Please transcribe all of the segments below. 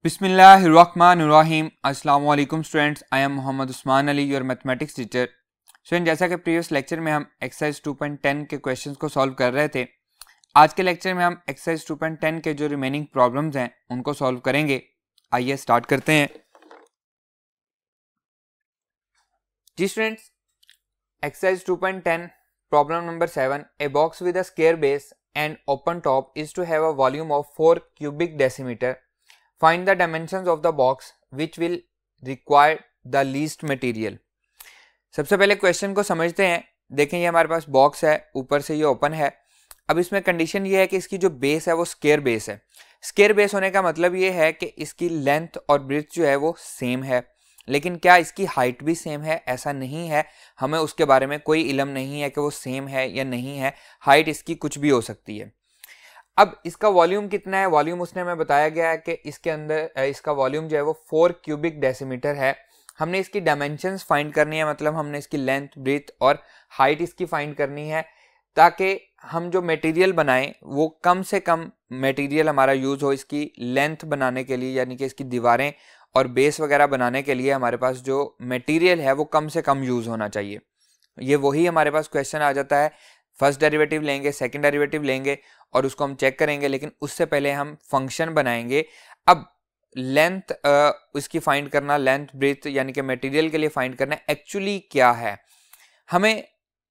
बिस्मिल्लाहिर्रहमानिर्रहीम। अस्सलाम वालेकुम students, I am Mohammad Usman Ali, your mathematics teacher. Student, जैसा कि प्रीवियस लेक्चर में हम एक्सरसाइज 2.10 के क्वेश्चंस को सॉल्व कर रहे थे, आज के लेक्चर में हम एक्सरसाइज 2.10 के जो रिमेनिंग प्रॉब्लम्स हैं उनको सॉल्व करेंगे। आइए स्टार्ट करते हैं। जी students, exercise 2.10 problem number 7, a box with a square base and open top is to have a volume of 4 cubic decimeter. Find the dimensions of the box which will require the least material. सबसे पहले question को समझते हैं। देखें, ये हमारे पास box है, ऊपर से ये ओपन है। अब इसमें कंडीशन ये है कि इसकी जो बेस है वो स्क्वायर बेस है। स्क्वायर बेस होने का मतलब ये है कि इसकी लेंथ और ब्रेड्थ जो है वो सेम है, लेकिन क्या इसकी हाइट भी सेम है? ऐसा नहीं है, हमें उसके बारे में कोई इल्म नहीं है कि वो सेम है या नहीं है। हाइट इसकी कुछ भी हो सकती है। अब इसका वॉल्यूम कितना है? वॉल्यूम उसने हमें बताया गया है कि इसके अंदर इसका वॉल्यूम जो है वो 4 cubic decimeter है। हमने इसकी डायमेंशंस फाइंड करनी है, मतलब हमने इसकी लेंथ, ब्रेथ और हाइट इसकी फाइंड करनी है, ताकि हम जो मटेरियल बनाएं वो कम से कम मटेरियल हमारा यूज़ हो इसकी लेंथ बनाने के लिए, यानी कि इसकी दीवारें और बेस वगैरह बनाने के लिए हमारे पास जो मटेरियल है वो कम से कम यूज़ होना चाहिए। ये वही हमारे पास क्वेश्चन आ जाता है। फर्स्ट डेरिवेटिव लेंगे, सेकंड डेरिवेटिव लेंगे और उसको हम चेक करेंगे, लेकिन उससे पहले हम फंक्शन बनाएंगे। अब लेंथ इसकी फाइंड करना, लेंथ ब्रेथ यानी कि मटेरियल के लिए फाइंड करना एक्चुअली क्या है, हमें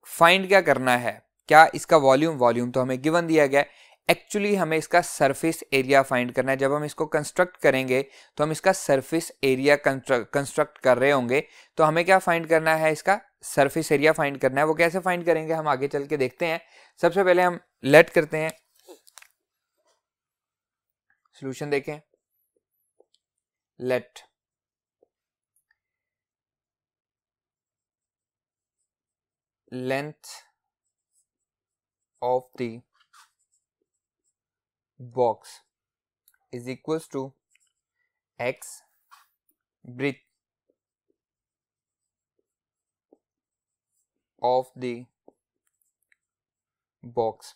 फाइंड क्या करना है? क्या इसका वॉल्यूम तो हमें गिवन दिया गया है। एक्चुअली हमें इसका सरफेस एरिया फाइंड करना है। जब हम इसको कंस्ट्रक्ट करेंगे तो हम इसका सरफेस एरिया कंस्ट्रक्ट कर रहे होंगे, तो हमें क्या फाइंड करना है? इसका सरफेस एरिया फाइंड करना है। वो कैसे फाइंड करेंगे हम आगे चल के देखते हैं। सबसे पहले हम लेट करते हैं, सॉल्यूशन देखें। Late length of the box is equals to x breadth of the box।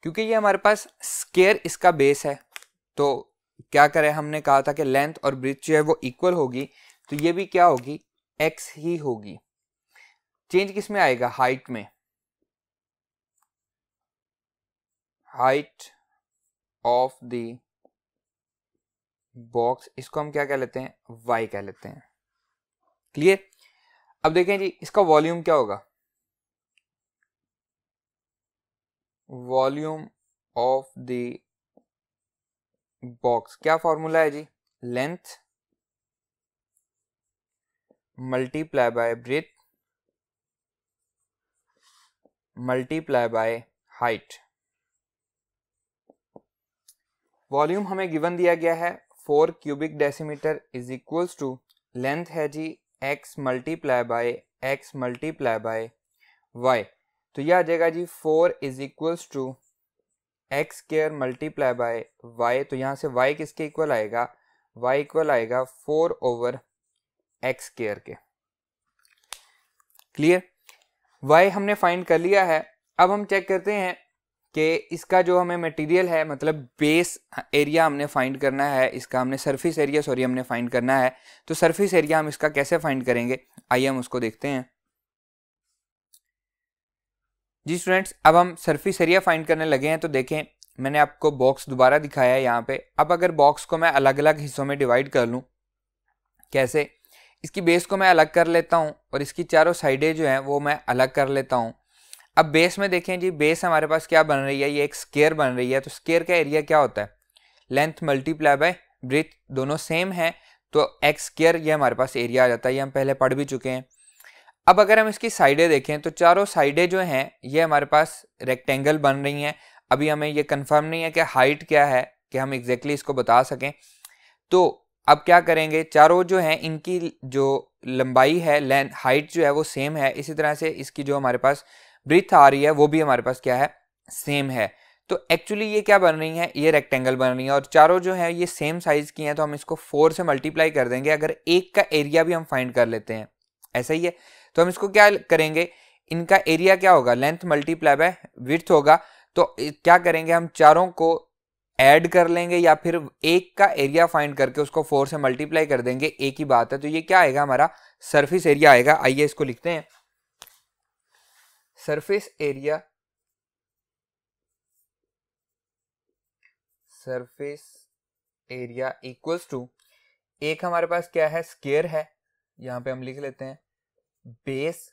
क्योंकि ये हमारे पास स्क्वायर इसका बेस है, तो क्या करें? हमने कहा था कि लेंथ और ब्रेथ जो है वो इक्वल होगी, तो ये भी क्या होगी? x ही होगी। चेंज किस में आएगा? हाइट में। हाइट ऑफ द बॉक्स, इसको हम क्या कह लेते हैं? y कह लेते हैं। क्लियर? अब देखें जी, इसका वॉल्यूम क्या होगा? वॉल्यूम ऑफ द बॉक्स क्या फॉर्मूला है जी? Length multiply by breadth multiply by height. Volume हमें गिवन दिया गया है 4 cubic decimeter is equals to, length है जी x मल्टीप्लाई बाय y, तो यह आ जाएगा जी 4 is equals to x square multiply by y। तो यहाँ से y किसके इक्वल आएगा? y इक्वल आएगा 4 ओवर एक्स स्क्वायर के। क्लियर? y हमने फाइंड कर लिया है। अब हम चेक करते हैं कि इसका जो हमें मटेरियल है, मतलब बेस एरिया हमने फाइंड करना है, इसका हमने सरफेस एरिया हमने फाइंड करना है। तो सरफेस एरिया हम इसका कैसे फाइंड करेंगे? आइए हम उसको देखते हैं। जी स्टूडेंट्स, अब हम सरफेस एरिया फाइंड करने लगे हैं। तो देखें, मैंने आपको बॉक्स दोबारा दिखाया है यहाँ पे। अब अगर बॉक्स को मैं अलग अलग हिस्सों में डिवाइड कर लूँ, कैसे? इसकी बेस को मैं अलग कर लेता हूँ और इसकी चारों साइडें जो हैं वो मैं अलग कर लेता हूँ। अब बेस में देखें जी, बेस हमारे पास क्या बन रही है? ये एक स्क्वायर बन रही है। तो स्क्वायर का एरिया क्या होता है? लेंथ मल्टीप्लाई बाय ब्रेथ, दोनों सेम है, तो एक्स स्क्वायर ये हमारे पास एरिया आ जाता है। ये हम पहले पढ़ भी चुके हैं। अब अगर हम इसकी साइडें देखें तो चारों साइडें जो हैं ये हमारे पास रेक्टेंगल बन रही हैं। अभी हमें ये कंफर्म नहीं है कि हाइट क्या है कि हम एग्जैक्टली इसको बता सकें। तो अब क्या करेंगे? चारों जो हैं इनकी जो लंबाई है, लेंथ, हाइट जो है वो सेम है। इसी तरह से इसकी जो हमारे पास ब्रेथ आ रही है वो भी हमारे पास क्या है? सेम है। तो एक्चुअली ये क्या बन रही है? ये रेक्टेंगल बन रही है और चारों जो है ये सेम साइज की हैं, तो हम इसको 4 से मल्टीप्लाई कर देंगे। अगर एक का एरिया भी हम फाइंड कर लेते हैं, ऐसा ही है, तो हम इसको क्या करेंगे? इनका एरिया क्या होगा? लेंथ मल्टीप्लाई बाय विड्थ होगा। तो क्या करेंगे? हम चारों को ऐड कर लेंगे या फिर एक का एरिया फाइंड करके उसको 4 से मल्टीप्लाई कर देंगे, एक ही बात है। तो ये क्या आएगा, हमारा सरफेस एरिया आएगा। आइए इसको लिखते हैं, surface area, surface area equals to, एक हमारे पास क्या है, स्क्वायर है, यहां पे हम लिख लेते हैं बेस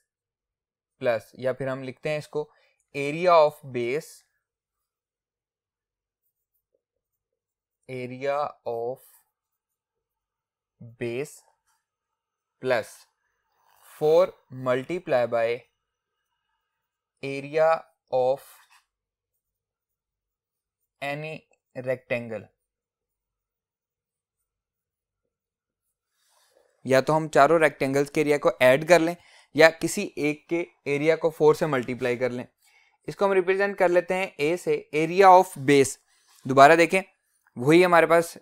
प्लस, या फिर हम लिखते हैं इसको area of base, area of base plus 4 multiply by area of any rectangle. या तो हम चारों रेक्टेंगल्स के एरिया को ऐड कर लें या किसी एक के एरिया को 4 से मल्टीप्लाई कर लें। इसको हम रिप्रेजेंट कर लेते हैं ए से, एरिया ऑफ बेस। दोबारा देखें, वही हमारे पास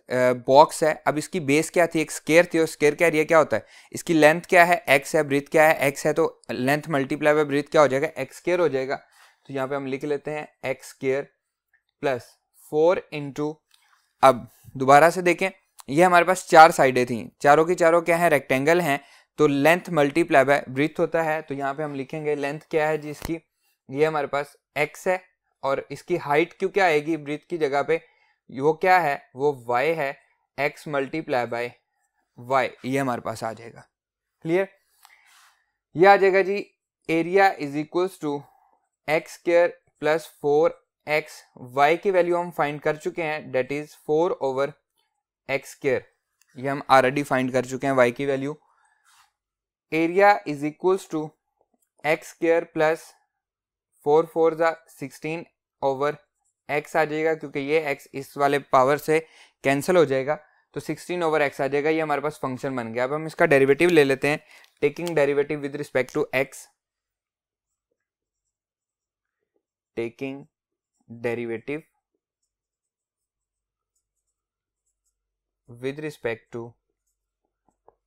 बॉक्स है। अब इसकी बेस क्या थी, एक स्क्वायर थी, और स्क्वायर का एरिया क्या होता है, इसकी लेंथ क्या है, एक्स है, ब्रीथ क्या है, एक्स है, तो लेंथ मल्टीप्लाई बाय ब्रीथ क्या हो जाएगा, एक्स स्क्वायर हो जाएगा। तो यहाँ पे हम लिख लेते हैं एक्स स्क्वायर प्लस 4 इंटू, अब दोबारा से देखें, ये हमारे पास 4 साइडें थी, चारों की चारों क्या है, रेक्टेंगल हैं, तो लेंथ मल्टीप्लाई बाय ब्रीथ होता है। तो यहाँ पे हम लिखेंगे लेंथ क्या है जिसकी, ये हमारे पास x है, और इसकी हाइट क्यों क्या आएगी ब्रीथ की जगह पे, वो क्या है, वो y है, x मल्टीप्लाई बाय y, ये हमारे पास आ जाएगा। क्लियर, ये आ जाएगा जी, area is equals to x square plus 4x, y की वैल्यू हम फाइंड कर चुके हैं, that is 4 over x square, ये हम ऑलरेडी फाइंड कर चुके हैं y की value. Area is equals to x square plus 4 4 जा 16 ओवर x आ जाएगा, क्योंकि ये x इस वाले पावर से कैंसिल हो जाएगा, तो 16 ओवर x आ जाएगा। ये हमारे पास फंक्शन बन गया। अब हम इसका डेरिवेटिव ले लेते हैं, taking derivative with respect to x, taking derivative with respect to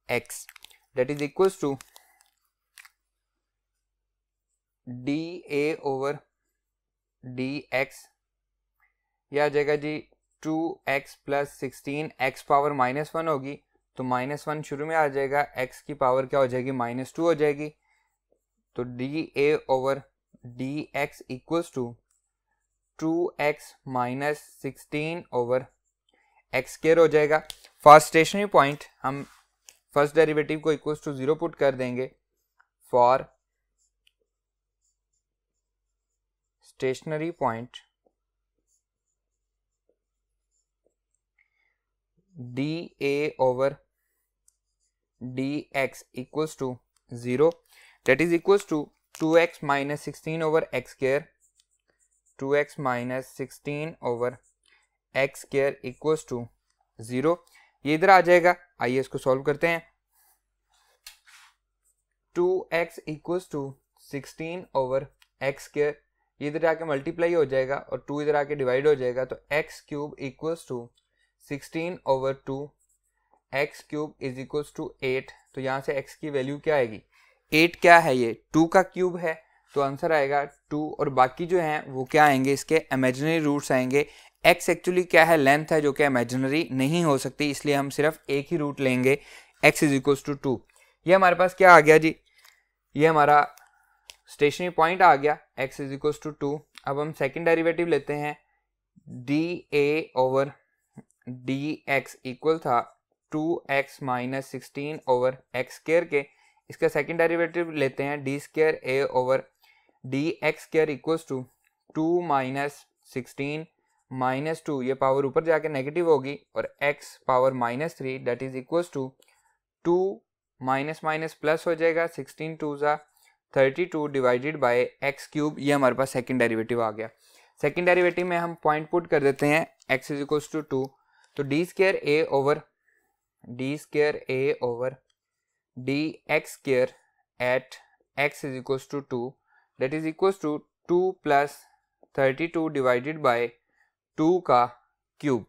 x, that is equals to dA over dx, यह आ जाएगा जी 2x प्लस 16, x पावर -1 होगी, तो -1 शुरू में आ जाएगा, x की पावर क्या हो जाएगी, -2 हो जाएगी, तो dA over dx equals to 2x minus 16 over x square हो जाएगा। फॉर स्टेशनरी पॉइंट हम फर्स्ट डेरिवेटिव को इक्वल्स टू 0 पुट कर देंगे। For stationary point dA over dx equals to 0, that is equals to 2x minus 16 over x square, 2x minus 16 over x square equals to 0, ये इधर आ जाएगा। आइए इसको सॉल्व करते हैं। 2x equals to 16 over x square, ये इधर आके मल्टीप्लाई हो जाएगा और 2 इधर आके डिवाइड हो जाएगा, तो x cube equals to 16 over 2, x cube is equals to 8। तो यहाँ से x की वैल्यू क्या आएगी, 8 क्या है, ये 2 का क्यूब है, तो आंसर आएगा 2, और बाकी जो हैं वो क्या आएंगे, इसके इमेजिनरी रूट्स आएंगे। x एक्चुअली क्या है, लेंथ है, जो कि इमेजिनरी नहीं हो सकती, इसलिए हम सिर्फ एक ही रूट लेंगे, x इज इक्वल्स टू 2। ये हमारे पास क्या आ गया जी, ये हमारा स्टेशनरी पॉइंट आ गया, x इज इक्वल्स टू 2। अब हम सेकेंड डेरिवेटिव लेते हैं, dA ओवर dx इक्वल था 2x minus 16 over x square के, इसका सेकेंड डेरिवेटिव लेते हैं, d square A over d x square equals to 2 minus 16 minus 2, ये पावर ऊपर जाके नेगेटिव होगी, और x power -3, that is equals to 2 minus minus plus हो जाएगा, 16 2 जा 32 डिवाइडेड बाय एक्स क्यूब, ये हमारे पास सेकेंड डेरिवेटिव आ गया। सेकेंड डेरिवेटिव में हम पॉइंट पुट कर देते हैं, x इज इक्वल्स टू 2, तो d square A over d x square at x is equals to 2, that is equals to 2 plus 32 divided by 2 का क्यूब।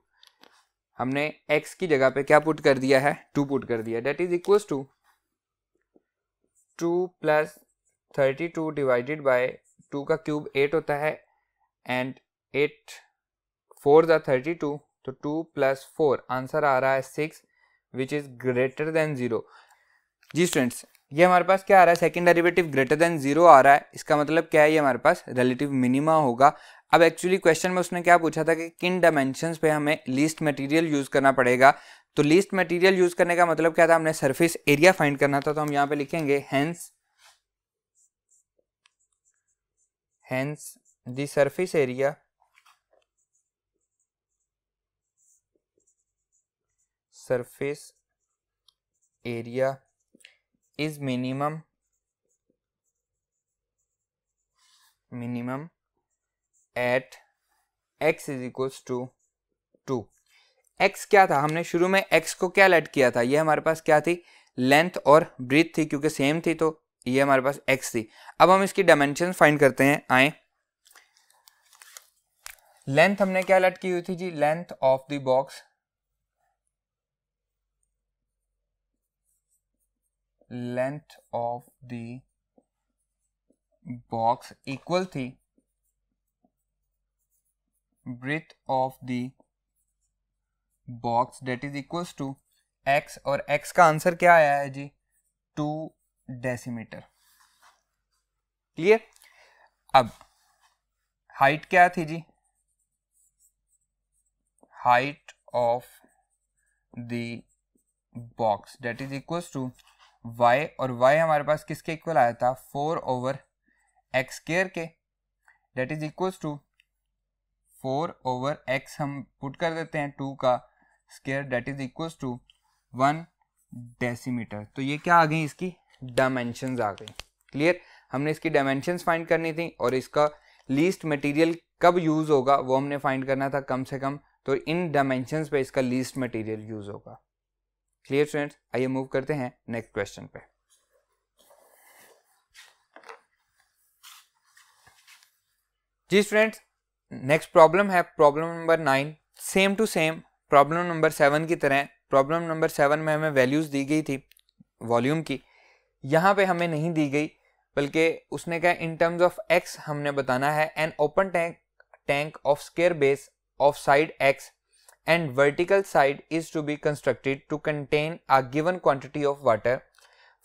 हमने x की जगह पे क्या पुट कर दिया है, 2 पुट कर दिया, that is equals to 2 plus 32 divided by 2 का क्यूब 8 होता है, एंड 8 4 ज़ा 32, तो 2 + 4 आंसर आ रहा है 6 विच इज़ ग्रेटर देन 0। जी स्टूडेंट्स, ये हमारे पास क्या आ रहा है, सेकंड डेरिवेटिव ग्रेटर देन 0 आ रहा है, इसका मतलब क्या है, ये हमारे पास रिलेटिव मिनिमा होगा। अब एक्चुअली क्वेश्चन में उसने क्या पूछा था कि किन डायमेंशंस पे हमें लीस्ट मटेरियल यूज करना पड़ेगा। तो लीस्ट मटेरियल यूज करने का मतलब क्या था, हमने सरफेस एरिया फाइंड करना था। तो हम यहाँ पे लिखेंगे hence the surface area is minimum at x is equals to 2। x क्या था, हमने शुरू में x को क्या लेट किया था, ये हमारे पास क्या थी, लेंथ और ब्रीथ थी, क्योंकि सेम थी तो ये हमारे पास x थी। अब हम इसकी डायमेंशन फाइंड करते हैं। आए, लेंथ हमने क्या लेट की हुई थी जी, length of the box, length of the box equal थी breadth of the box that is equals to x, और x का आंसर क्या आया है जी, 2 डेसीमीटर। क्लियर। अब हाइट क्या थी जी, height of the box that is equals to y, और y हमारे पास किसके इक्वल आया था, 4/x² के, date is equals to 4/x हम पुट कर देते हैं 2 का square, that is equals to 1 decimetre. तो ये क्या आ गई, इसकी डायमेंशंस आ गई। क्लियर। हमने इसकी डायमेंशंस फाइंड करनी थी और इसका लीस्ट मटेरियल कब यूज होगा वो हमने फाइंड करना था कम से कम, तो इन डायमेंशंस पे इसका लीस्ट मटेरियल यूज होगा। क्लियर स्टूडेंट्स, आइए मूव करते हैं नेक्स्ट क्वेश्चन पे। जी स्टूडेंट्स, नेक्स्ट प्रॉब्लम है problem number 9, same to same problem number 7 की तरह। प्रॉब्लम नंबर 7 में हमें वैल्यूज दी गई थी वॉल्यूम की, यहाँ पे हमें नहीं दी गई, बल्कि उसने कहा इन टर्म्स ऑफ x हमने बताना है। An open tank of square base of side x and vertical side is to be constructed to contain a given quantity of water.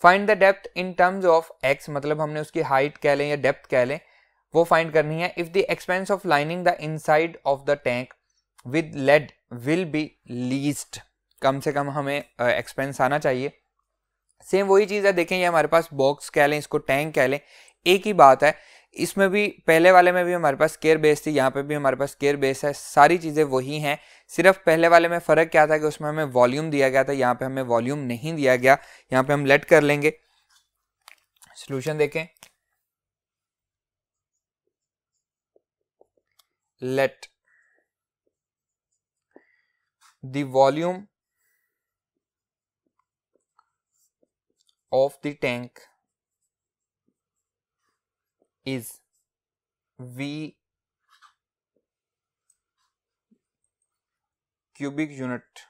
Find the depth in terms of x, मतलब हमने उसकी height कह लें या depth कह लें, वो find करनी है। If the expense of lining the inside of the tank with lead will be least, कम से कम हमें एक्सपेंस आना चाहिए। सेम वही चीज़ है, देखें ये हमारे पास बॉक्स कह लें, इसको टैंक कह लें, एक ही बात है। इसमें भी पहले वाले में भी हमारे पास स्क्वायर बेस थी, यहाँ पे भी हमारे पास स्क्वायर बेस है, सारी चीज़ें वही हैं। सिर्फ पहले वाले में फ़र्क क्या था कि उसमें हमें वॉल्यूम दिया गया था, यहाँ पे हमें वॉल्यूम नहीं दिया गया। यहाँ पे हम लेट कर लेंगे। सॉल्यूशन देखें, let the volume of the tank is V cubic unit,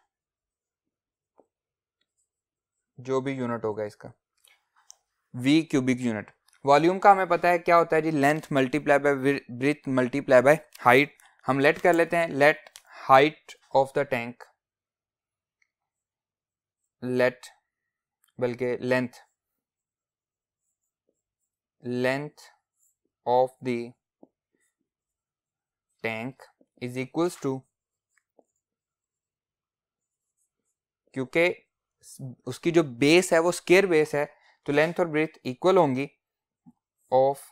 जो भी यूनिट होगा इसका, V क्यूबिक यूनिट। वॉल्यूम का हमें पता है क्या होता है जी, length multiply by breadth multiply by height. हम लेट कर लेते हैं, let height of the tank, let बल्कि length of the tank is equals to, क्योंकि उसकी जो बेस है वो स्क्वायर बेस है, तो लेंथ और ब्रेथ इक्वल होंगी of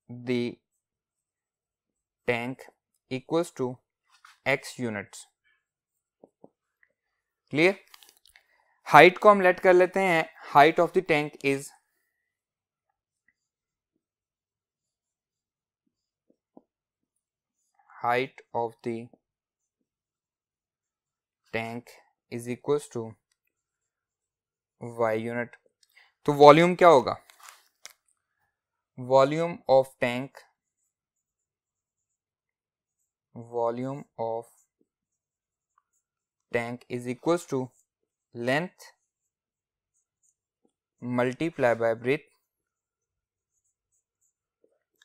the tank equals to x units. Clear. Height को हम लेट कर लेते हैं, height of the tank is height of the tank is equals to y unit। तो वॉल्यूम क्या होगा, volume of tank, volume of tank is equals to length multiply by breadth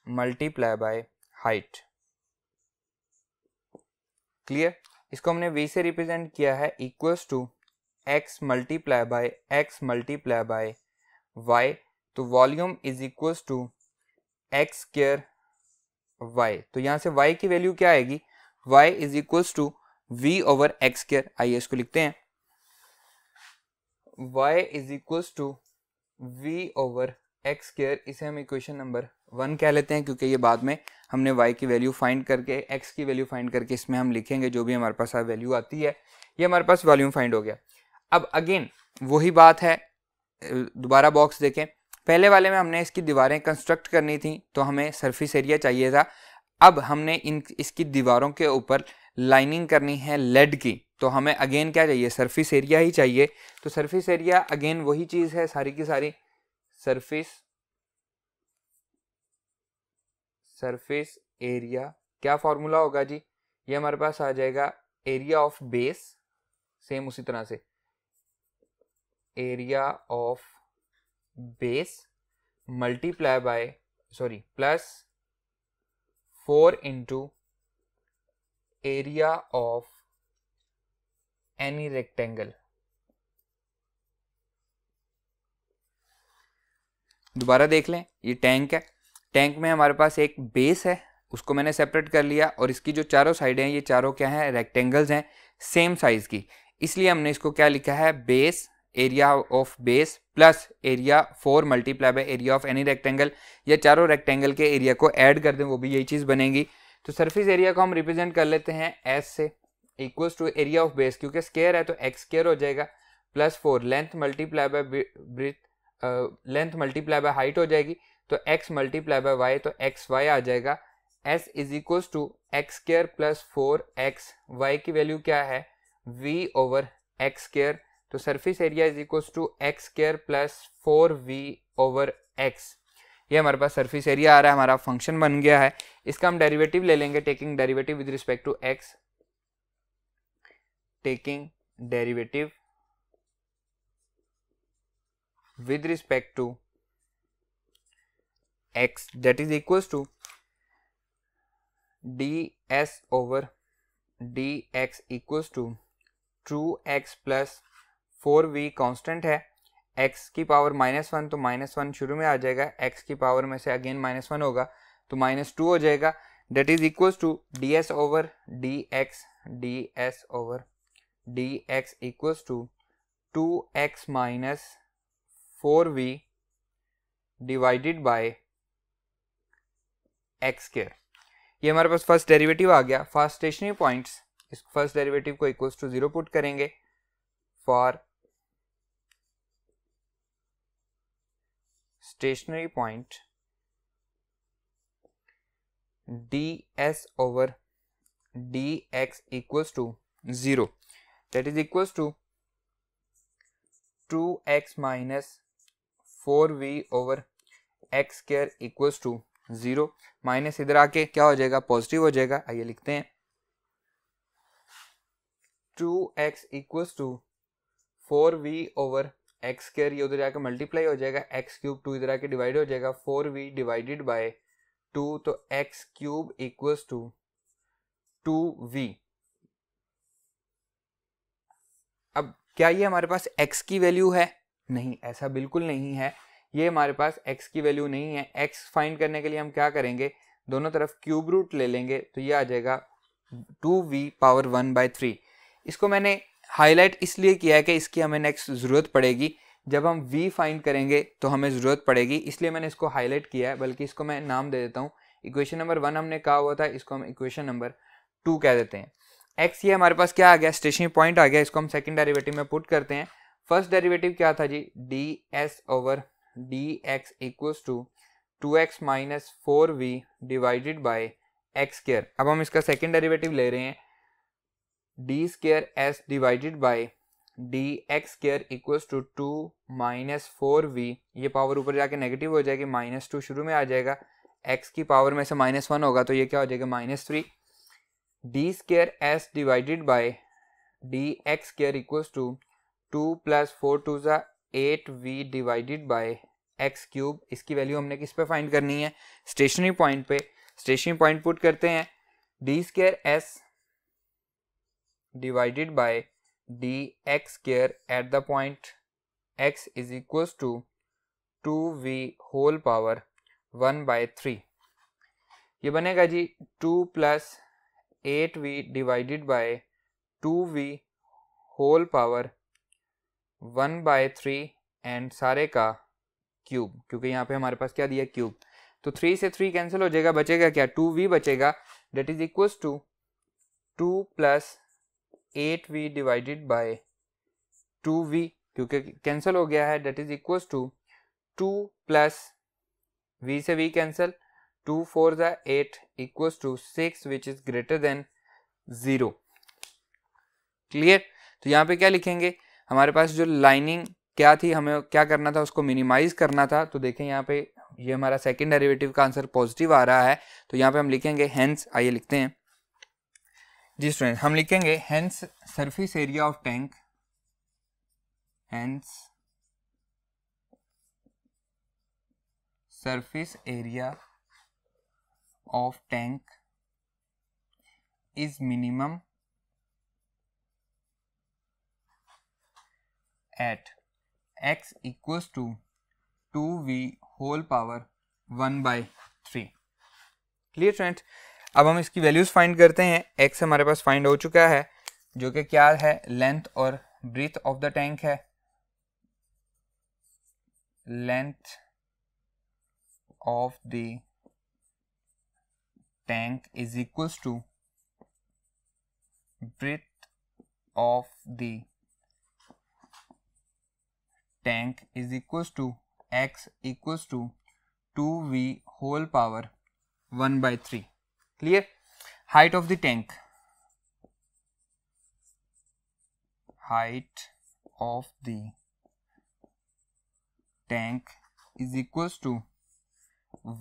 multiply by height. Clear. इसको हमने v से represent किया है equals to x multiply by y, तो volume is equals to x square y। तो यहाँ से y की वैल्यू क्या आएगी, y is equals to v over x square. आइए इसको लिखते हैं, y is equals to v over x square. इसे हम इक्वेशन नंबर 1 कह लेते हैं, क्योंकि ये बाद में हमने y की वैल्यू फाइंड करके, x की वैल्यू फाइंड करके इसमें हम लिखेंगे जो भी हमारे पास वैल्यू आती है। ये हमारे पास वॉल्यूम फाइंड हो गया। अब अगेन वही बात है, दोबारा बॉक्स देखें, पहले वाले में हमने इसकी दीवारें कंस्ट्रक्ट करनी थी तो हमें सरफेस एरिया चाहिए था। अब हमने इसकी दीवारों के ऊपर लाइनिंग करनी है लेड की, तो हमें अगेन क्या चाहिए, सरफेस एरिया ही चाहिए। तो सरफेस एरिया अगेन वही चीज़ है सारी की सारी, सरफेस एरिया क्या फॉर्मूला होगा जी, ये हमारे पास आ जाएगा एरिया ऑफ बेस, सेम उसी तरह से area of base multiply by plus 4 into area of any rectangle. दोबारा देख लें, ये टैंक है, टैंक में हमारे पास एक बेस है, उसको मैंने सेपरेट कर लिया, और इसकी जो चारों साइडें हैं ये चारों क्या हैं, रेक्टेंगल्स हैं सेम साइज की, इसलिए हमने इसको क्या लिखा है, base area of base plus area 4 multiply by area of any rectangle. या चारों रेक्टेंगल के एरिया को ऐड कर दें वो भी यही चीज़ बनेगी। तो सरफेस एरिया को हम रिप्रेजेंट कर लेते हैं एस से, equals to area of base, क्योंकि स्क्वायर है तो एक्स स्क्वायर हो जाएगा, plus 4 length multiply by breadth, length multiply by height हो जाएगी, तो x मल्टीप्लाई बाय वाई, तो एक्स वाई आ जाएगा। s is equals to x square plus 4x, y की वैल्यू क्या है, v ओवर एक्स स्क्वायर, तो surface area is equals to x square plus 4v over x। ये हमारे पास सरफेस एरिया आ रहा है, हमारा फंक्शन बन गया है। इसका हम डेरिवेटिव ले लेंगे, taking derivative with respect to x, taking derivative with respect to x, that is equals to ds over dx equals to 2x plus 4v constant है, x की पावर -1, तो -1 शुरू में आ जाएगा, x की पावर में से अगेन -1 होगा तो -2 हो जाएगा, that is equals to ds over dx equals to 2x minus 4v divided by x square. ये हमारे पास फर्स्ट डेरिवेटिव आ गया। फॉर स्टेशनरी पॉइंट्स इस फर्स्ट डेरिवेटिव को इक्वल्स टू 0 पुट करेंगे। For stationary point ds over dx equals to 0, that is equals to 2x minus 4v over x square equals to 0, minus इधर आके क्या हो जाएगा, पॉजिटिव हो जाएगा। आइए लिखते हैं 2x equals to 4v over x square, ये उधर जाके मल्टीप्लाई हो जाएगा, एक्स क्यूब 2 इधर आके डिवाइड हो जाएगा, 4v डिवाइडेड बाय 2, तो x cube equals to 2v। अब क्या ये हमारे पास x की वैल्यू है, नहीं, ऐसा बिल्कुल नहीं है, ये हमारे पास x की वैल्यू नहीं है। x फाइंड करने के लिए हम क्या करेंगे, दोनों तरफ क्यूब रूट ले लेंगे, तो ये आ जाएगा 2v पावर 1/3। इसको मैंने हाईलाइट इसलिए किया है कि इसकी हमें नेक्स्ट ज़रूरत पड़ेगी, जब हम v फाइंड करेंगे तो हमें ज़रूरत पड़ेगी, इसलिए मैंने इसको हाईलाइट किया है। बल्कि इसको मैं नाम दे देता हूँ, इक्वेशन नंबर 1 हमने कहा हुआ था, इसको हम इक्वेशन नंबर 2 कह देते हैं। x ये हमारे पास क्या आ गया, स्टेशनरी पॉइंट आ गया, इसको हम सेकंड डेरिवेटिव में पुट करते हैं। फर्स्ट डेरिवेटिव क्या था जी, ds over dx equals to 2x minus 4v divided by x square. अब हम इसका सेकंड डेरिवेटिव ले रहे हैं, d square S divided by d x square equals to 2 minus 4v, ये पावर ऊपर जाके नेगेटिव हो जाएगी, -2 शुरू में आ जाएगा, x की पावर में से -1 होगा तो ये क्या हो जाएगा, -3, d square S divided by d x square equals to 2 plus 4 2 ज़ा 8v divided by x cube. इसकी वैल्यू हमने किस पे फाइंड करनी है, स्टेशनरी पॉइंट पे। स्टेशनरी पॉइंट पुट करते हैं, d square S divided by dx square at the point x is equals to 2v whole power 1/3. ये बनेगा जी 2 plus 8v divided by 2v whole power 1/3 and सारे का cube, क्योंकि यहाँ पे हमारे पास क्या दिया क्यूब, तो 3 से 3 कैंसिल हो जाएगा, बचेगा क्या 2v बचेगा, that is equals to 2 plus 8v divided by 2v, क्योंकि कैंसिल हो गया है, that is equals to 2 plus v से v cancel, 2 4 is 8 equals to 6 which is greater than 0. Clear? तो यहाँ पे क्या लिखेंगे, हमारे पास जो लाइनिंग क्या थी, हमें क्या करना था, उसको मिनिमाइज करना था. तो देखें यहाँ पे ये हमारा सेकंड डेरिवेटिव का आंसर पॉजिटिव आ रहा है, तो यहाँ पे हम लिखेंगे हेंस, आइए लिखते हैं जी स्टूडेंट, हम लिखेंगे hence surface area of tank, hence surface area of tank is minimum at x equals to 2v whole power 1/3. Clear student? अब हम इसकी वैल्यूज फाइंड करते हैं. x हमारे पास फाइंड हो चुका है, जो कि क्या है, लेंथ और ब्रीथ ऑफ द टैंक है. Length of the tank is equals to breadth of the tank is equals to x equals to 2v whole power 1/3. Clear? Height of the tank, height of the tank is equals to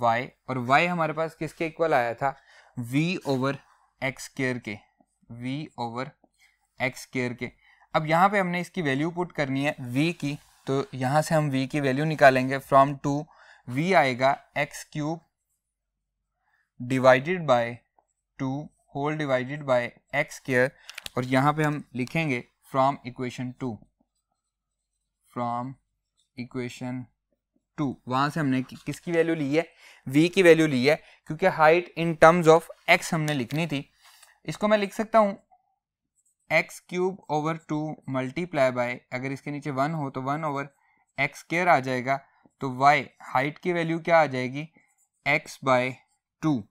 y, और y हमारे पास किसके equal आया था, v over x square के, v over x square के. अब यहाँ पे हमने इसकी वैल्यू पुट करनी है v की, तो यहाँ से हम v की वैल्यू निकालेंगे. फ्रॉम 2 v आएगा x cube divided by 2 whole divided by x square, और यहाँ पे हम लिखेंगे फ्रॉम इक्वेशन 2, फ्रॉम इक्वेशन 2. वहाँ से हमने किसकी वैल्यू ली है, v की वैल्यू ली है, क्योंकि height in terms of x हमने लिखनी थी. इसको मैं लिख सकता हूँ x cube over 2 multiply bye, अगर इसके नीचे 1 हो तो 1 ओवर x स्क्वायर आ जाएगा. तो y हाइट की वैल्यू क्या आ जाएगी, x बाय 2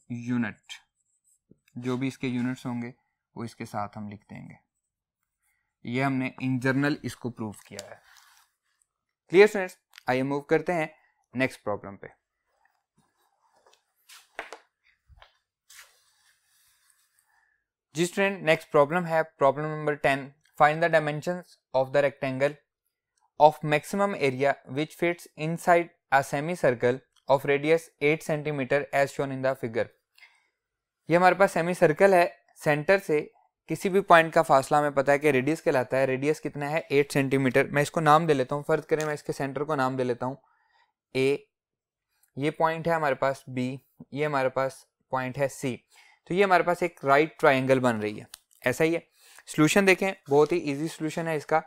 यूनिट, जो भी इसके यूनिट्स होंगे वो इसके साथ हम लिख देंगे. ये हमने इन जर्नल इसको प्रूव किया है. Clear students? आइए मूव करते हैं नेक्स्ट प्रॉब्लम पे. जी स्टूडेंट, नेक्स्ट प्रॉब्लम है problem number 10. Find the dimensions of the rectangle of maximum area which fits inside a semicircle of radius 8 centimetre as shown in the figure. ये हमारे पास semicircle है, centre से किसी भी point का फासला हमें पता है कि रेडियस कहलाता है. रेडियस कितना है, 8 सेंटीमीटर. मैं इसको नाम दे लेता हूँ, फर्ज करें मैं इसके सेंटर को नाम दे लेता हूँ A, ये पॉइंट है हमारे पास B, ये हमारे पास पॉइंट है C. तो ये हमारे पास एक राइट ट्राइंगल बन रही है, ऐसा ही है. सॉल्यूशन देखें, बहुत ही इजी सॉल्यूशन है इसका.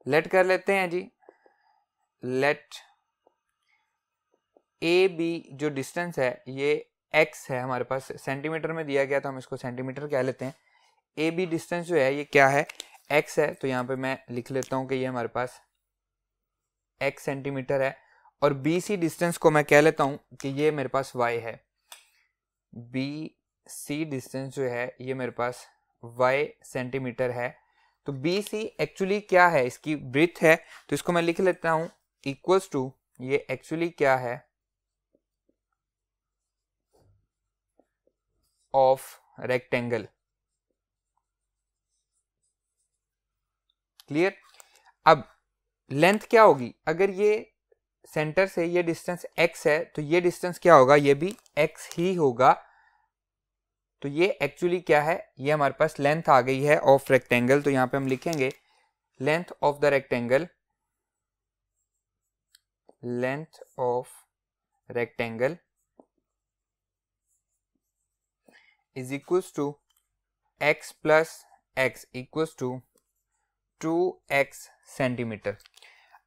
लेट कर लेते हैं जी, लेट ए बी जो डिस्टेंस है ये x है, हमारे पास सेंटीमीटर में दिया गया तो हम इसको सेंटीमीटर कह लेते हैं. ए बी डिस्टेंस जो है ये क्या है, x है. तो यहाँ पे मैं लिख लेता हूँ कि ये हमारे पास x सेंटीमीटर है, और बी सी डिस्टेंस को मैं कह लेता हूँ कि ये मेरे पास y है. बी सी डिस्टेंस जो है ये मेरे पास y सेंटीमीटर है. तो बी सी एक्चुअली क्या है, इसकी ब्रीथ है, तो इसको मैं लिख लेता हूं इक्वल्स टू, ये एक्चुअली क्या है, ऑफ रेक्टेंगल. क्लियर? अब लेंथ क्या होगी, अगर ये सेंटर से ये डिस्टेंस x है तो ये डिस्टेंस क्या होगा, ये भी x ही होगा. तो ये एक्चुअली क्या है, ये हमारे पास लेंथ आ गई है ऑफ रेक्टेंगल. तो यहाँ पे हम लिखेंगे length of the rectangle, length of rectangle is equals to x plus x equals to 2x centimetre.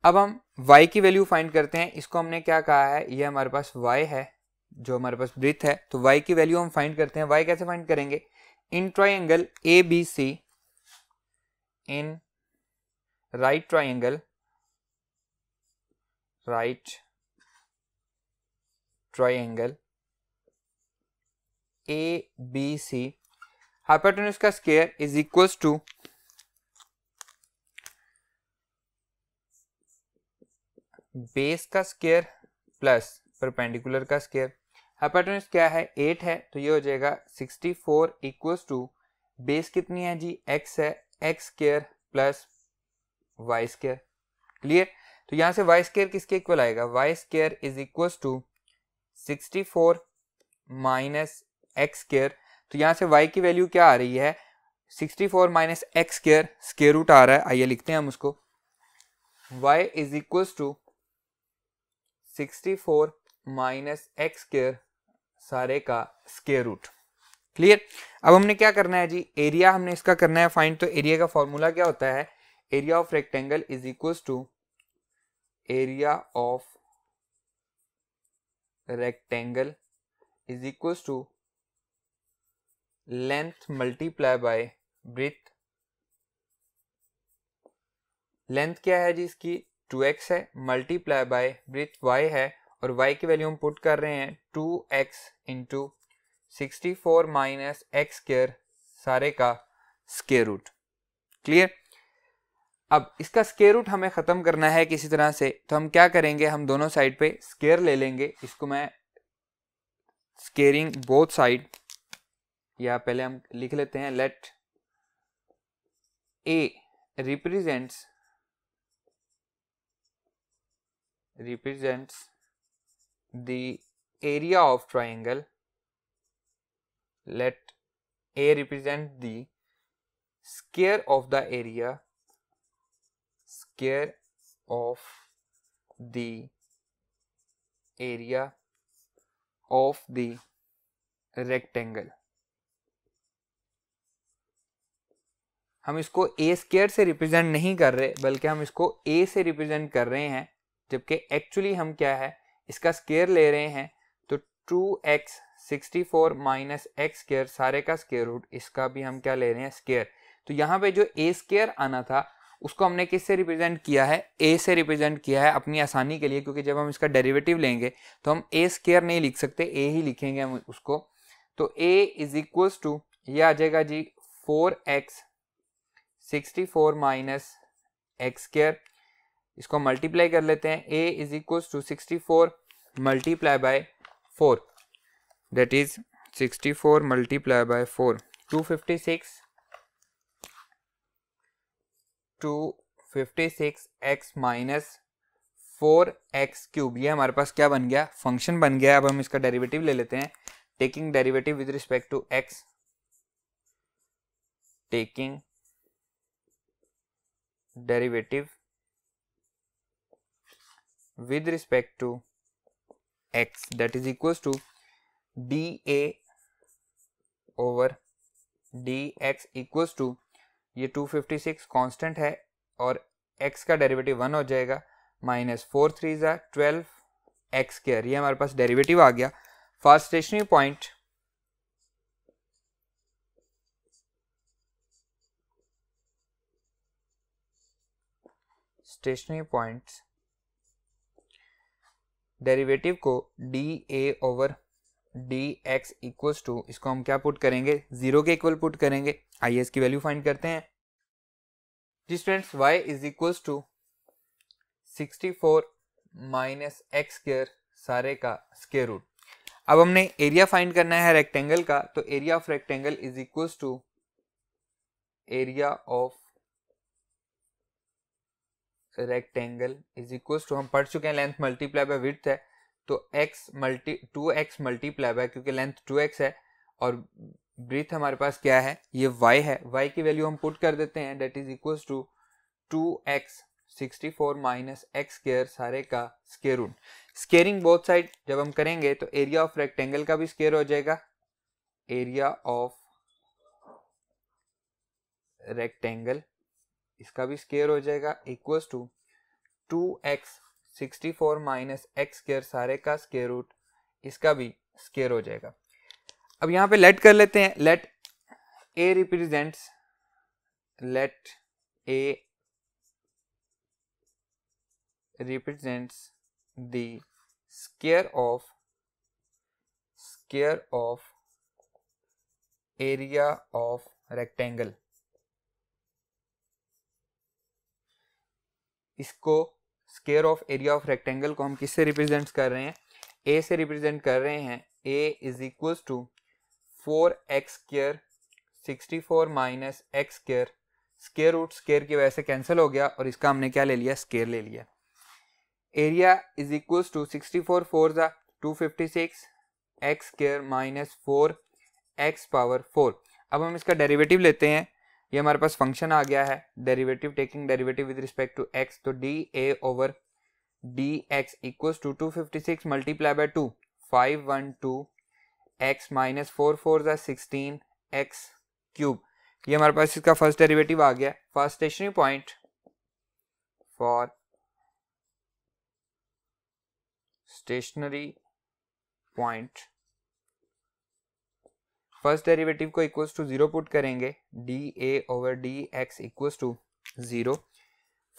अब हम y की वैल्यू फाइंड करते हैं। इसको हमने क्या कहा है, ये हमारे पास y है जो हमारे पास ब्रीथ है, तो y की वैल्यू हम फाइंड करते हैं। y कैसे फाइंड करेंगे, in triangle ABC, in right triangle ABC, hypotenuse का square is equals to base का स्क्वायर प्लस परपेंडिकुलर का स्क्वायर। हाइपोटेन्यूज क्या है, 8 है, तो ये हो जाएगा 64 इक्वल्स टू बेस कितनी है जी, x है, x square plus y square. Clear, तो यहां से y स्क्वायर किसके इक्वल आएगा, y square is equals to 64 minus x square. तो यहां से y की वैल्यू क्या आ रही है, 64 minus x square, square root आ रहा है, आइए लिखते हैं हम उसको। y is equals to 64 minus x square सारे का स्क्वायर रूट। क्लियर, अब हमने क्या करना है जी, एरिया हमने इसका करना है फाइंड। तो एरिया का फॉर्मूला क्या होता है, area of rectangle is equals to area of rectangle is equals to length multiply by breadth. Length क्या है जी इसकी, 2x है, मल्टीप्लाई बाय ब्रेथ y है, और y की वैल्यू हम पुट कर रहे हैं 2x into 64 minus x square सारे का स्क्वायर रूट। क्लियर, अब इसका स्क्वायर रूट हमें खत्म करना है किसी तरह से, तो हम क्या करेंगे, हम दोनों साइड पे स्क्वायर ले लेंगे। इसको मैं स्क्वेयरिंग बोथ साइड, या पहले हम लिख लेते हैं, let a represents the area of triangle, let a represent the square of the area, square of the area of the rectangle। हम इसको a स्क्वायर से रिप्रेजेंट नहीं कर रहे, बल्कि हम इसको a से रिप्रेजेंट कर रहे हैं, जबकि एक्चुअली हम क्या है, इसका स्क्वायर ले रहे हैं। तो 2x 64 माइनस x स्क्वायर सारे का स्क्वायर रूट, इसका भी हम क्या ले रहे हैं, स्क्वायर। तो यहाँ पे जो a स्क्वायर आना था उसको हमने किससे रिप्रेजेंट किया है, a से रिप्रेजेंट किया है अपनी आसानी के लिए, क्योंकि जब हम इसका डेरिवेटिव लेंगे तो हम a स्क्वायर नहीं लिख सकते, a ही लिखेंगे हम उसको। तो a इज इक्वल्स टू, ये आ जाएगा जी 4x 64 माइनस एक्स स्क्वायर, इसको मल्टीप्लाई कर लेते हैं। a is equals to 64 multiply by 4, that is 64 multiply by 4, 256 x minus 4x cube. ये हमारे पास क्या बन गया, फंक्शन बन गया। अब हम इसका डेरिवेटिव ले लेते हैं, taking derivative with respect to x, taking derivative with respect to x, that is equals to dA over dx equals to, ये 256 कांस्टेंट है और x का डेरिवेटिव 1 हो जाएगा, माइनस 4 3 ज़ा 12 x स्क्वायर। ये हमारे पास डेरिवेटिव आ गया। फॉर स्टेशनरी पॉइंट डेरिवेटिव को dA over dx equals to, इसको हम क्या पुट करेंगे, 0 के इक्वल पुट करेंगे। आइए इसकी वैल्यू फाइंड करते हैं जी students. y is equals to 64 minus x square सारे का स्क्वायर रूट। अब हमने एरिया फाइंड करना है रेक्टेंगल का, तो area of rectangle is equals to area of rectangle is equals to, हम पढ़ चुके हैं लेंथ मल्टीप्लाई बाय विड्थ है, तो 2x मल्टीप्लाई बाय, क्योंकि लेंथ 2x है और ब्रीथ हमारे पास क्या है, ये y है। y की वैल्यू हम पुट कर देते हैं, that is equals to 2x 64 minus x square सारे का square root. Squaring both side जब हम करेंगे तो एरिया ऑफ रेक्टेंगल का भी स्क्वायर हो जाएगा, एरिया ऑफ रेक्टेंगल, इसका भी स्क्वायर हो जाएगा, equals to 2x 64 minus x square सारे का स्क्वायर रूट, इसका भी स्क्वायर हो जाएगा। अब यहाँ पे लेट कर लेते हैं, let a represents the square of area of rectangle। इसको square of area of rectangle को हम किससे रिप्रेजेंट कर रहे हैं, a से रिप्रेजेंट कर रहे हैं। a is equals to 4x square 64 minus x square, square root square की वजह से कैंसिल हो गया और इसका हमने क्या ले लिया, स्क्वायर ले लिया। एरिया इज इक्वल्स टू 64 4 जा 256 x square minus 4 x power 4। अब हम इसका डेरिवेटिव लेते हैं, ये हमारे पास फंक्शन आ गया है, derivative taking derivative with respect to x, तो d a over d x equals to 256 multiply by 2 512 x minus 4 4 जा 16 एक्स क्यूब। ये हमारे पास इसका फर्स्ट डेरिवेटिव आ गया। First stationary point for stationary point, first derivative को इक्वल्स टू 0 पुट करेंगे, d a over d x equals to 0,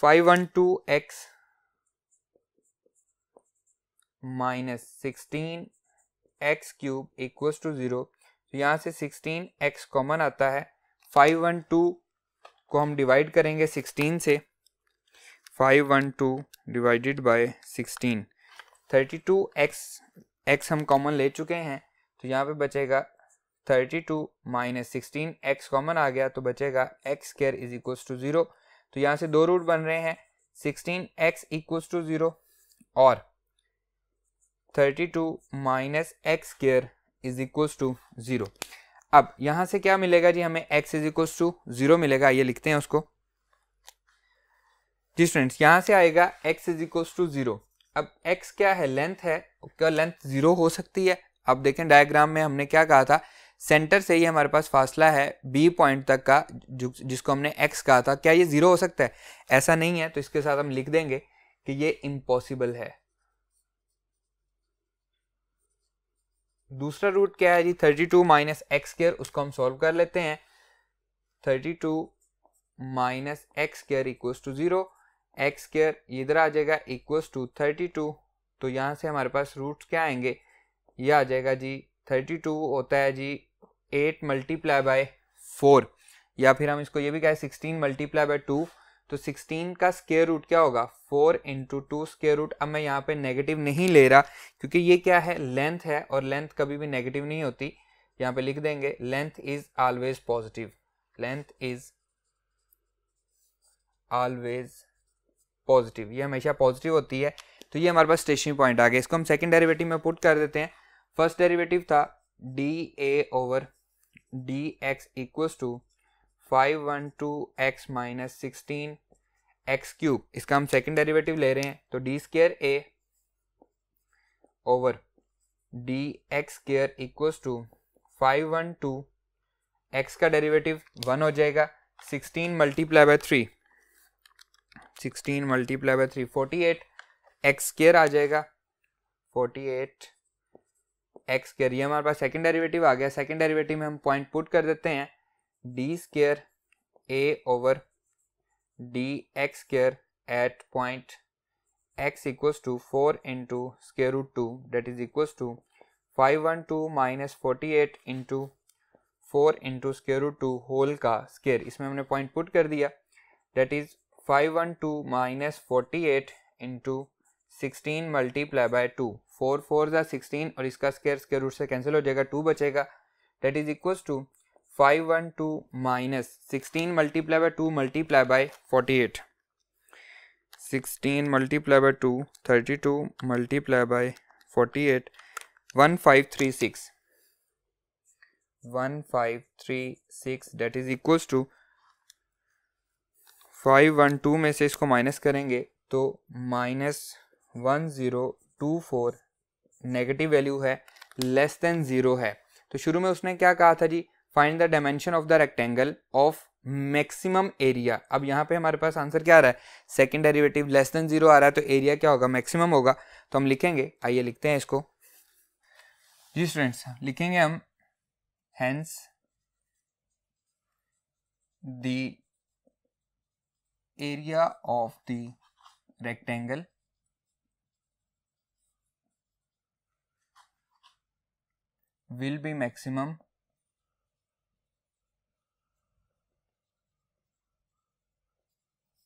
512 x minus 16 x cube equals to 0। तो यहाँ से 16 एक्स कॉमन आता है, 512 को हम डिवाइड करेंगे 16 से, 512 डिवाइडेड बाय 16, 32 एक्स हम कॉमन ले चुके हैं, तो यहाँ पे बचेगा 32 माइनस 16 एक्स कॉमन आ गया, तो बचेगा x square is equals to 0। तो यहाँ से दो रूट बन रहे हैं, 16 एक्स इक्वल्स टू 0 और 32 minus x square is equals to 0। अब यहाँ से क्या मिलेगा जी, हमें x इज इक्वल्स टू 0 मिलेगा, ये लिखते हैं उसको जी स्टूडेंट्स। यहाँ से आएगा x इज इक्वल्स टू 0। अब x क्या है, लेंथ है, क्या लेंथ 0 हो सकती है? अब देखें डायग्राम में हमने क्या कहा था, सेंटर से ही हमारे पास फासला है b पॉइंट तक का, जिसको हमने x कहा था, क्या ये 0 हो सकता है? ऐसा नहीं है, तो इसके साथ हम लिख देंगे कि ये इम्पॉसिबल है। दूसरा रूट क्या है जी, 32 माइनस एक्स स्क्वायर, उसको हम सॉल्व कर लेते हैं। 32 minus x square equals to 0, x square इधर आ जाएगा इक्वल्स टू 32, तो यहाँ से हमारे पास रूट्स क्या आएंगे, ये आ जाएगा जी 32 होता है जी 8 मल्टीप्लाई बाय 4, या फिर हम इसको ये भी कहें 16 मल्टीप्लाई बाय 2, तो 16 का स्क्वायर रूट क्या होगा, 4 इंटू 2 स्क्वायर रूट। अब मैं यहाँ पे नेगेटिव नहीं ले रहा क्योंकि ये क्या है, लेंथ है, और लेंथ कभी भी नेगेटिव नहीं होती। यहाँ पे लिख देंगे length is always positive, length is always positive, ये हमेशा पॉजिटिव होती है। तो ये हमारे पास स्टेशनरी पॉइंट आ गया, इसको हम सेकंड डेरिवेटिव में पुट कर देते हैं। फर्स्ट डेरिवेटिव था d a over d x equals to 512 x minus 16 x cube, इसका हम सेकंड डेरिवेटिव ले रहे हैं, तो d square A over d x square equals to 512 x का डेरिवेटिव 1 हो जाएगा, 16 multiply by 3, 16 multiply by 3 48 x square आ जाएगा, 48 एक्स स्क्वायर। ये हमारे पास सेकंड डेरिवेटिव आ गया। सेकंड डेरिवेटिव में हम पॉइंट पुट कर देते हैं, d square A over d x square at point x equals to 4 into square root 2 that is equals to 512 minus 48 into 4 into square root 2 whole का square. इसमें हमने पॉइंट पुट कर दिया, that is 512 minus 48 into 16 multiply by 2, 4 4 जा 16 और इसका square root से cancel हो जाएगा, 2 बचेगा, that is equals to 512 minus 16 multiply by 2 multiply by 48, 16 multiply by 2 32 multiply by 48 1536, 1536 that is equals to 512 में से इसको माइनस करेंगे तो -1024 नेगेटिव वैल्यू है, लेस देन 0 है। तो शुरू में उसने क्या कहा था जी, find the dimension of the rectangle of maximum area. अब यहाँ पे हमारे पास आंसर क्या आ रहा है, सेकंड डेरिवेटिव लेस देन 0 आ रहा है, तो एरिया क्या होगा, मैक्सिमम होगा। तो हम लिखेंगे, आइए लिखते हैं इसको जी स्टूडेंट्स, लिखेंगे हम hence the area of the rectangle will be maximum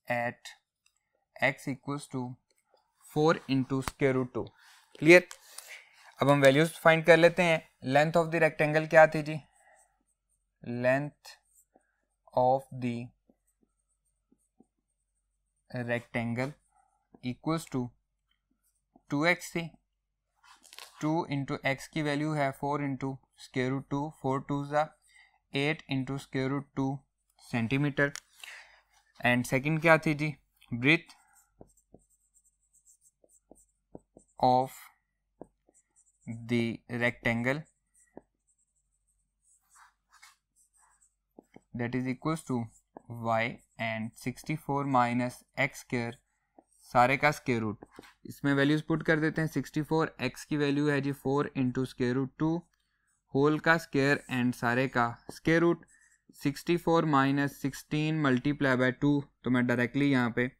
at x equals to 4 into square root 2। Clear. अब हम वैल्यूज फाइंड कर लेते हैं। लेंथ ऑफ द रेक्टेंगल क्या थी जी, length of the rectangle equals to 2x थी। 2 इंटू एक्स की वैल्यू है 4 इंटू स्क्वायर रूट 2, 4 2 ज़ा 8 into square root 2 centimetre. And second क्या थी जी, breadth of the rectangle that is equals to y and 64 minus x square सारे का square root. इसमें वैल्यूज पुट कर देते हैं। 64 x की वैल्यू है जी 4 इंटू स्क्वायर रूट 2 होल का स्क्वायर एंड सारे का square root. 64 minus 16 multiply by 2, तो मैं डायरेक्टली यहाँ पे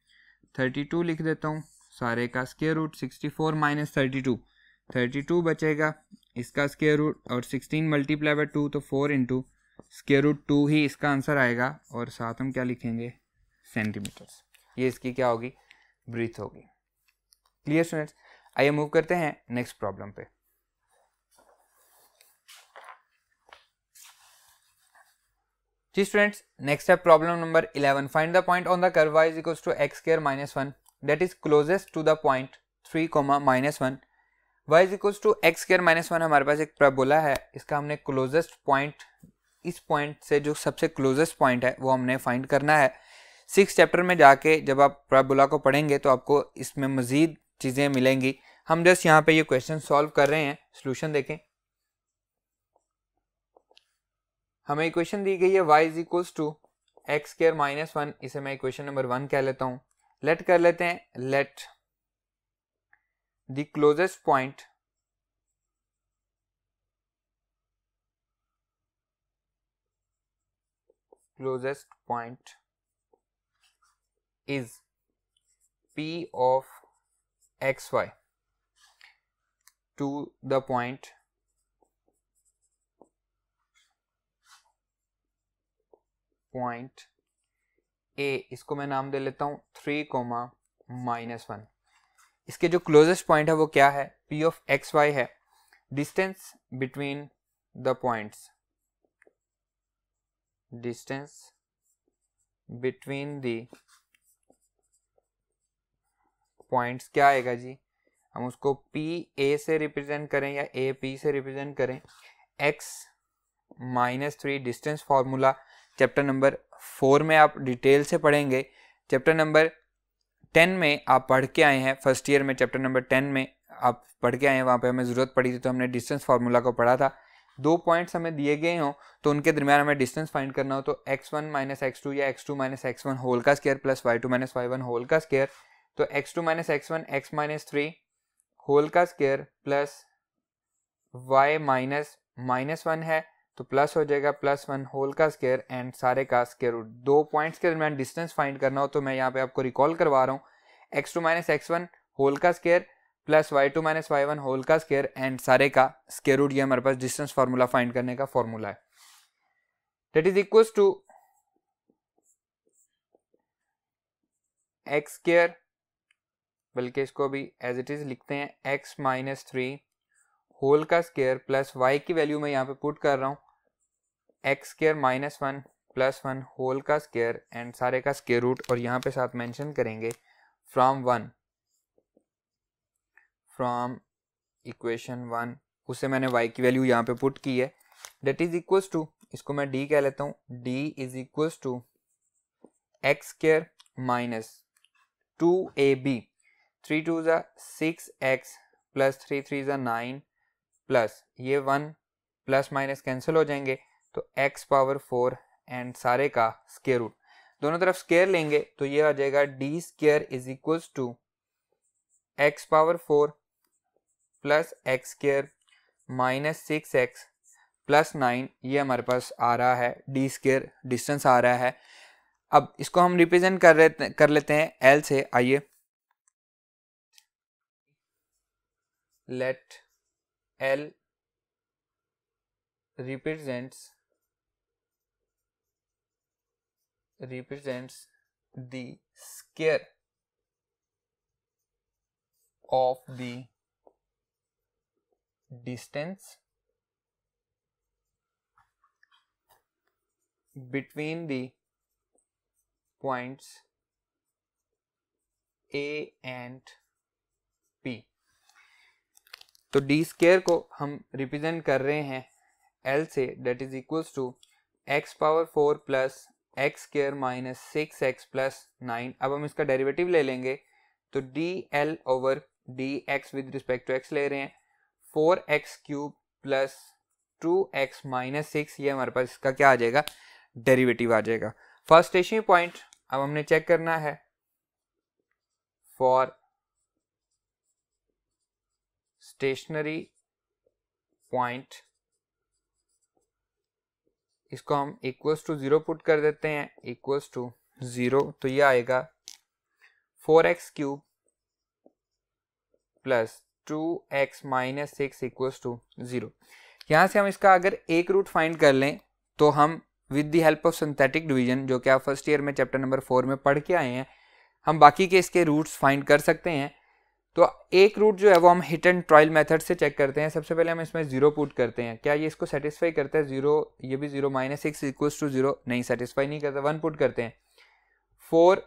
32 लिख देता हूँ, सारे का स्क्वायर रूट। 64 माइनस 32 बचेगा, इसका स्क्वायर रूट, और 16 मल्टीप्लाई बाय 2 तो 4 इंटू स्क्वायर रूट 2 ही इसका आंसर आएगा। और साथ हम क्या लिखेंगे, सेंटीमीटर्स। ये इसकी क्या होगी, ब्रीथ होगी। Clear students. आइए मूव करते हैं नेक्स्ट प्रॉब्लम पे। जी स्टूडेंट्स, नेक्स्ट है problem number 11। Find the point on the curve y is equals to x square minus 1 that is closest to the point 3, -1। y is equals to x square minus 1 हमारे पास एक parabola है। इसका हमने closest point, इस point से जो सबसे closest point है वो हमने फाइंड करना है। 6 चैप्टर में जाके जब आप पैराबोला को पढ़ेंगे तो आपको इसमें मजीद चीज़ें मिलेंगी। हम जस्ट यहाँ पे ये क्वेश्चन सॉल्व कर रहे हैं। सोल्यूशन देखें, हमें इक्वेशन दी गई है y is equals to x square minus 1, इसे मैं इक्वेशन नंबर 1 कह लेता हूँ। लेट कर लेते हैं, let the closest point is P of xy to the point A, इसको मैं नाम दे लेता हूँ 3, -1। इसके जो क्लोजेस्ट पॉइंट है वो क्या है, P of xy है। Distance between the points, distance between the points क्या आएगा जी, हम उसको पी ए से रिप्रेजेंट करें या ए पी से रिप्रेजेंट करें। x -3 distance formula chapter number 4 में आप डिटेल से पढ़ेंगे। चैप्टर नंबर 10 में आप पढ़ के आए हैं, फर्स्ट ईयर में चैप्टर नंबर 10 में आप पढ़ के आए हैं, वहाँ पे हमें ज़रूरत पड़ी थी तो हमने डिस्टेंस फार्मूला को पढ़ा था। 2 पॉइंट्स हमें दिए गए हों तो उनके दरमियान हमें डिस्टेंस फाइंड करना हो तो x1 - x2 या x2 - x1 होल का square plus y2 - y1 whole का स्क्वायर। तो x2 - x1 x -3 होल का स्क्वायर प्लस y -1 है तो प्लस हो जाएगा +1 होल का स्क्वायर एंड सारे का स्क्वायर रूट। 2 पॉइंट्स के दरमियान डिस्टेंस फाइंड करना हो तो मैं यहाँ पे आपको रिकॉल करवा रहा हूँ, x2 - x1 होल का square plus y2 - y1 whole का स्क्वायर एंड सारे का स्क्वायर रूट। ये हमारे पास डिस्टेंस फार्मूला फाइंड करने का फॉर्मूला है। That is equals to x square, बल्कि इसको भी एज इट इज लिखते हैं x -3 होल का स्क्वायर प्लस y की वैल्यू मैं यहाँ पे पुट कर रहा हूँ x स्क्वायर -1 +1 होल का स्क्वायर एंड सारे का स्क्वायर रूट। और यहाँ पे साथ मेंशन करेंगे फ्रॉम इक्वेशन 1, उससे मैंने y की वैल्यू यहाँ पे पुट की है। दैट इज इक्वल्स टू, इसको मैं d कह लेता हूँ, d is equals to x square -2ab 3 2 ज़ा 6x प्लस 3 3 ज़ा 9 प्लस ये 1 प्लस माइनस कैंसिल हो जाएंगे तो x पावर 4 एंड सारे का स्क्वायर रूट, दोनों तरफ स्क्वायर लेंगे तो ये आ जाएगा d square is equals to x power 4 plus x square minus 6x plus 9, ये हमारे पास आ रहा है डी स्क्वायर डिस्टेंस आ रहा है। अब इसको हम रिप्रेजेंट कर लेते हैं L से। आइए, late L represents the square of the distance between the points A and P। तो डी स्क्वायर को हम रिप्रेजेंट कर रहे हैं L से, that is equals to x power 4 plus x square minus 6x plus 9। अब हम इसका डेरिवेटिव ले लेंगे तो d l over d x with respect to x ले रहे हैं 4x cube plus 2x minus 6, ये हमारे पास इसका क्या आ जाएगा, डेरिवेटिव आ जाएगा। फर्स्ट स्टेशनरी पॉइंट अब हमने चेक करना है फॉर स्टेशनरी पॉइंट, इसको हम इक्वल्स टू 0 पुट कर देते हैं, इक्वल्स टू 0, तो ये आएगा 4x cube plus 2x minus 6 equals to 0। यहाँ से हम इसका अगर एक रूट फाइंड कर लें तो हम with the help of synthetic division, जो कि आप फर्स्ट ईयर में चैप्टर नंबर 4 में पढ़ के आए हैं, हम बाकी के इसके रूट्स फाइंड कर सकते हैं। तो एक रूट जो है वो हम हिट एंड ट्रायल मेथड से चेक करते हैं। सबसे पहले हम इसमें 0 पुट करते हैं, क्या ये इसको सेटिस्फाई करता है 0, ये भी 0, माइनस 6 इक्वल्स टू 0, नहीं सेटिस्फाई नहीं करता। 1 पुट करते हैं, 4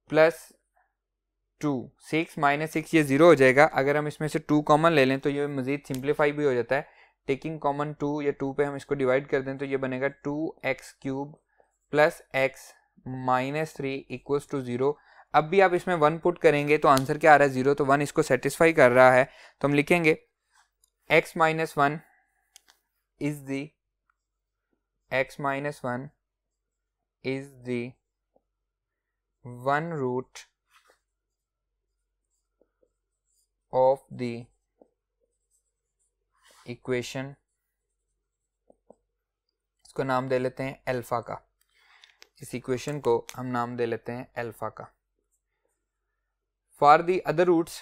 प्लस 2 6 माइनस 6, ये 0 हो जाएगा। अगर हम इसमें से 2 कॉमन ले लें तो ये मजीद सिंप्लीफाई भी हो जाता है। टेकिंग कॉमन 2, या 2 पे हम इसको डिवाइड कर दें तो ये बनेगा 2x cube plus x minus 3 equals to 0। अब भी आप इसमें 1 पुट करेंगे तो आंसर क्या आ रहा है, 0, तो 1 इसको सेटिस्फाई कर रहा है। तो हम लिखेंगे x minus 1 is the one root of the equation, इसको नाम दे लेते हैं अल्फा का, इस इक्वेशन को हम नाम दे लेते हैं अल्फा का। फॉर दी अदर रूट्स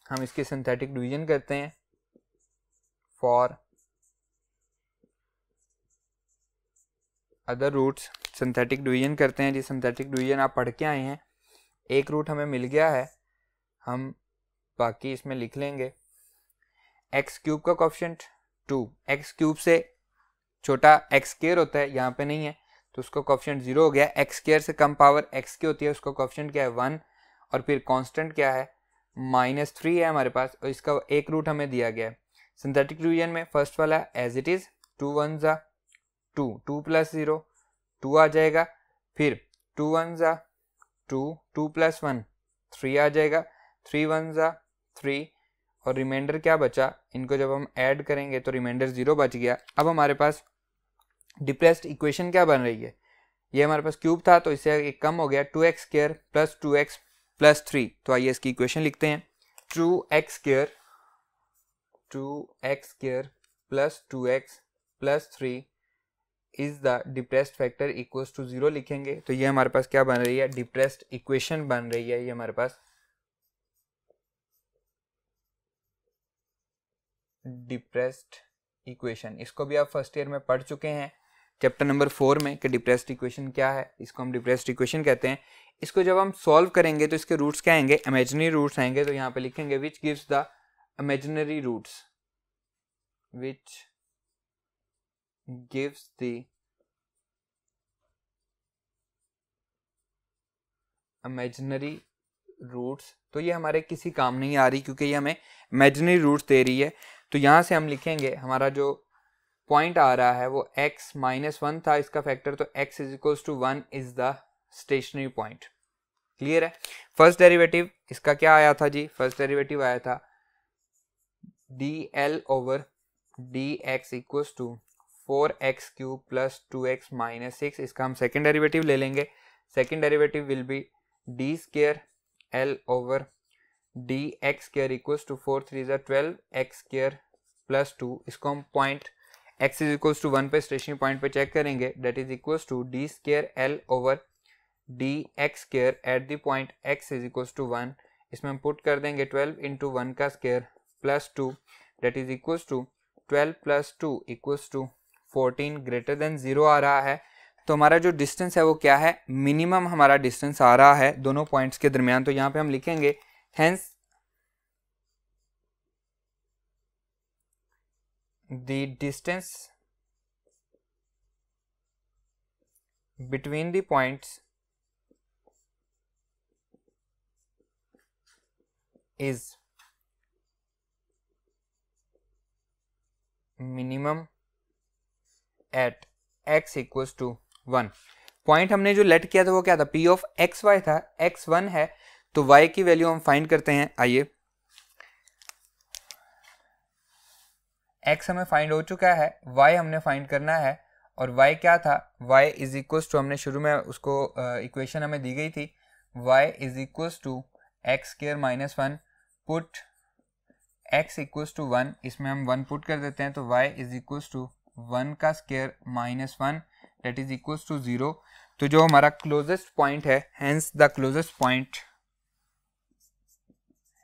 हम इसकी सिंथेटिक डिवीजन करते हैं। For other roots synthetic division करते हैं जी। सिंथेटिक डिवीजन आप पढ़ के आए हैं, एक रूट हमें मिल गया है, हम बाकी इसमें लिख लेंगे। एक्स क्यूब का कोएफिशिएंट 2, एक्स क्यूब से छोटा एक्स स्क्वायर होता है, यहाँ पे नहीं है तो उसका कोएफिशिएंट 0 हो गया। एक्स स्क्वायर से कम पावर एक्स की होती है, उसका कोएफिशिएंट क्या है 1, और फिर कांस्टेंट क्या है -3 है हमारे पास, और इसका एक रूट हमें दिया गया है। सिंथेटिक डिवीजन में फर्स्ट वाला एज इट इज 2 1 जा 2, 2 प्लस 0 2 आ जाएगा, फिर 2 1 जा 2, 2 प्लस 1 3 आ जाएगा, 3 1 जा 3, और रिमाइंडर क्या बचा, इनको जब हम ऐड करेंगे तो रिमाइंडर 0 बच गया। अब हमारे पास डिप्रेस्ड इक्वेशन क्या बन रही है, ये हमारे पास क्यूब था तो इससे एक कम हो गया, 2x square plus 2x plus 3। तो आइए इसकी इक्वेशन लिखते हैं, 2x square plus 2x plus 3 is the depressed factor equals to 0 लिखेंगे। तो ये हमारे पास क्या बन रही है, डिप्रेस्ड इक्वेशन बन रही है ये हमारे पास, डिप्रेस्ड इक्वेशन। इसको भी आप फर्स्ट ईयर में पढ़ चुके हैं चैप्टर नंबर 4 में कि डिप्रेस्ड इक्वेशन क्या है, इसको हम डिप्रेस्ड इक्वेशन कहते हैं। इसको जब हम सॉल्व करेंगे तो इसके रूट्स क्या आएंगे, इमेजिनरी रूट्स आएंगे। तो यहाँ पे लिखेंगे which gives the imaginary roots, which gives the imaginary roots. तो ये हमारे किसी काम नहीं आ रही क्योंकि ये हमें इमेजिनरी रूट्स दे रही है। तो यहाँ से हम लिखेंगे हमारा जो पॉइंट आ रहा है वो x माइनस 1 था इसका फैक्टर, तो x is equals to 1 is the stationary point. Clear है। फर्स्ट डेरिवेटिव इसका क्या आया था जी, फर्स्ट डेरिवेटिव आया था dl over dx equals to 4x³ plus 2x minus 6, इसका हम सेकेंड डेरिवेटिव ले लेंगे. Second derivative will be d square L over d x square equals to 4 3 12 x square plus 2. इसको हम point x is equals to 1 पे stationary point पे check करेंगे. That is equals to d square L over d x square at the point x is equals to 1. इसमें हम put कर देंगे 12 into 1 का square plus 2. That is equals to 12 plus 2 equals to 14 greater than 0 आ रहा है. तो हमारा जो डिस्टेंस है वो क्या है, मिनिमम हमारा डिस्टेंस आ रहा है दोनों पॉइंट्स के दरमियान. तो यहाँ पे हम लिखेंगे hence the distance between the points is minimum at x equals to 1. Point हमने जो लेट किया था वो क्या था, p ऑफ एक्स वाई था. x 1 है तो y की वैल्यू हम फाइंड करते हैं. आइए, x हमें फाइंड हो चुका है, y हमने फाइंड करना है. और y क्या था, y इज इक्वल्स टू, हमने शुरू में उसको इक्वेशन हमें दी गई थी, y is equals to x square minus 1. Put x equals to 1, इसमें हम 1 पुट कर देते हैं. तो y इज इक्वल्स टू 1 का square minus 1 that is equals to 0. तो जो हमारा क्लोजेस्ट पॉइंट है, hence the closest point,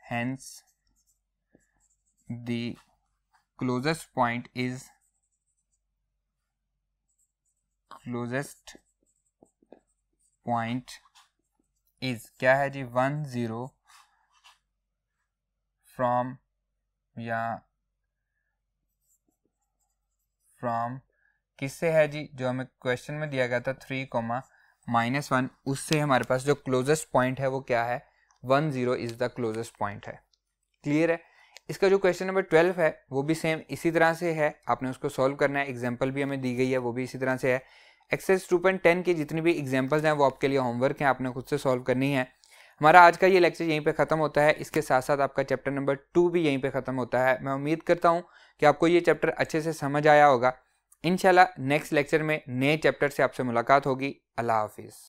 hence the closest point is क्या है जी, 1 0 फ्रॉम किससे है जी, जो हमें क्वेश्चन में दिया गया था 3, -1, उससे हमारे पास जो क्लोजेस्ट पॉइंट है वो क्या है, 1 0 इज द क्लोजेस्ट पॉइंट है. क्लियर है. इसका जो क्वेश्चन नंबर 12 है वो भी सेम इसी तरह से है, आपने उसको सॉल्व करना है. एग्जाम्पल भी हमें दी गई है वो भी इसी तरह से है. एक्सरसाइज 2.10 की जितनी भी एग्जाम्पल्स हैं वो आपके लिए होमवर्क हैं, आपने खुद से सॉल्व करनी है. हमारा आज का ये लेक्चर यहीं पे ख़त्म होता है. इसके साथ साथ आपका चैप्टर नंबर 2 भी यहीं पे ख़त्म होता है. मैं उम्मीद करता हूँ कि आपको ये चैप्टर अच्छे से समझ आया होगा. इंशाल्लाह नेक्स्ट लेक्चर में नए चैप्टर से आपसे मुलाकात होगी. अल्लाह हाफिज़.